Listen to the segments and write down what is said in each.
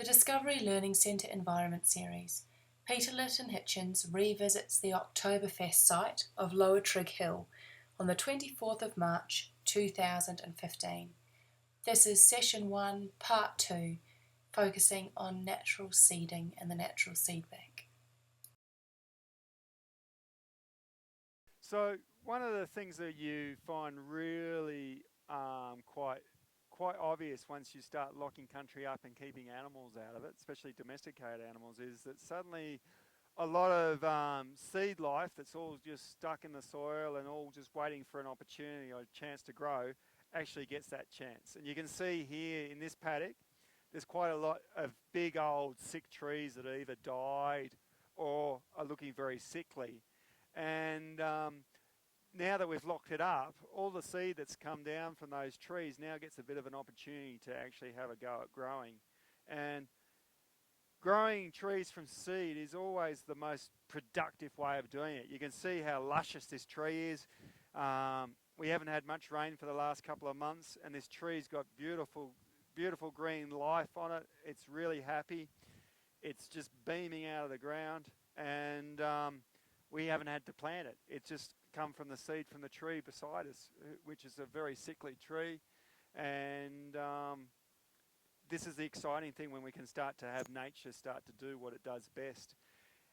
The Discovery Learning Centre Environment Series. Peter Lytton-Hitchins revisits the OctoberFest site of Lower Trig Hill on the 24th of March 2015. This is Session 1, Part 2, focusing on natural seeding and the natural seed bank. So one of the things that you find really quite obvious once you start locking country up and keeping animals out of it, especially domesticated animals, is that suddenly a lot of seed life that's all just stuck in the soil and all just waiting for an opportunity or a chance to grow actually gets that chance. And you can see here in this paddock, there's quite a lot of big old sick trees that are either died or are looking very sickly. And now that we've locked it up, all the seed that's come down from those trees now gets a bit of an opportunity to actually have a go at growing. And growing trees from seed is always the most productive way of doing it. You can see how luscious this tree is. We haven't had much rain for the last couple of months, and this tree's got beautiful, beautiful green life on it. It's really happy. It's just beaming out of the ground, and we haven't had to plant it. It's just come from the seed from the tree beside us, which is a very sickly tree. And this is the exciting thing when we can start to have nature start to do what it does best.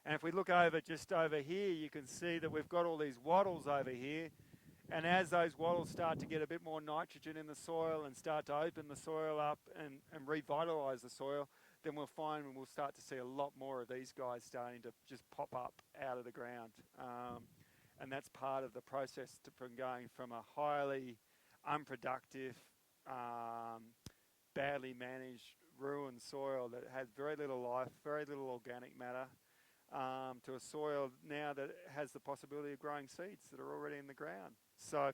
And if we look over just over here, you can see that we've got all these wattles over here. And as those wattles start to get a bit more nitrogen in the soil and start to open the soil up and revitalise the soil, then we'll find we'll start to see a lot more of these guys starting to just pop up out of the ground. And that's part of the process from going from a highly unproductive, badly managed, ruined soil that had very little life, very little organic matter, to a soil now that has the possibility of growing seeds that are already in the ground. So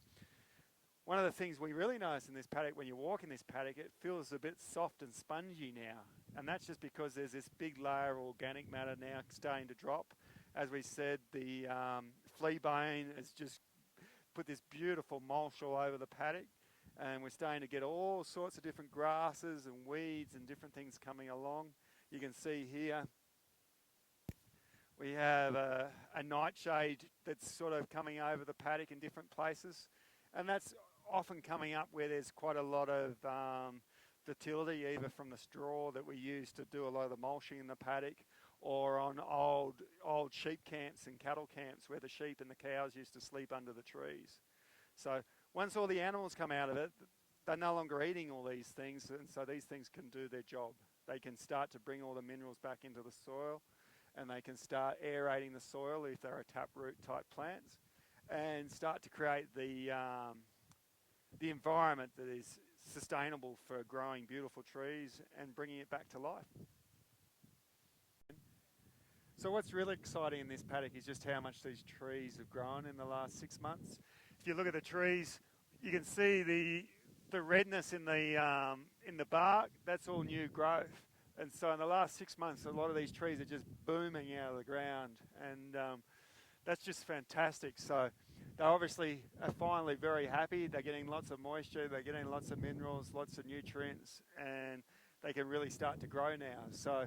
one of the things we really notice in this paddock, when you walk in this paddock, it feels a bit soft and spongy now. And that's just because there's this big layer of organic matter now starting to drop. As we said, the fleabane has just put this beautiful mulch all over the paddock. And we're starting to get all sorts of different grasses and weeds and different things coming along. You can see here we have a nightshade that's sort of coming over the paddock in different places. And that's often coming up where there's quite a lot of fertility, either from the straw that we use to do a lot of the mulching in the paddock, or on old sheep camps and cattle camps where the sheep and the cows used to sleep under the trees. So once all the animals come out of it, they're no longer eating all these things, and so these things can do their job. They can start to bring all the minerals back into the soil, and they can start aerating the soil if they're a taproot type plants, and start to create the environment that is sustainable for growing beautiful trees and bringing it back to life. So what's really exciting in this paddock is just how much these trees have grown in the last 6 months. If you look at the trees, you can see the redness in the bark. That's all new growth. And so in the last 6 months, a lot of these trees are just booming out of the ground, and that's just fantastic. So they obviously are finally very happy. They're getting lots of moisture, they're getting lots of minerals, lots of nutrients, and they can really start to grow now. So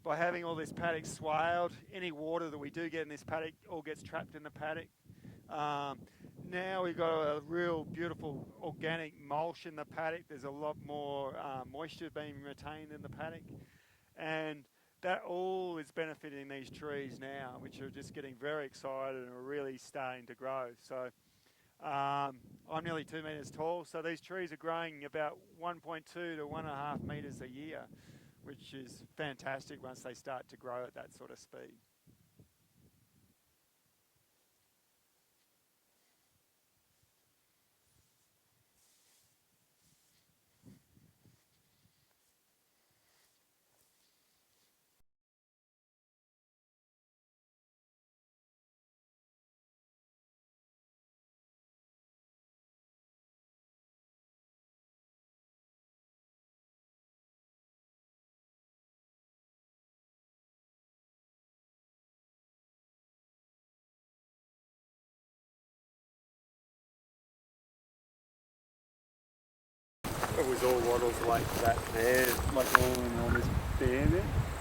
by having all this paddock swaled, any water that we do get in this paddock all gets trapped in the paddock. Now we've got a real beautiful organic mulch in the paddock. There's a lot more moisture being retained in the paddock, and that all is benefiting these trees now, which are just getting very excited and are really starting to grow. So I'm nearly 2 metres tall, so these trees are growing about 1.2 to 1.5 metres a year, which is fantastic once they start to grow at that sort of speed. was all wattles like that there, like all in on this band there.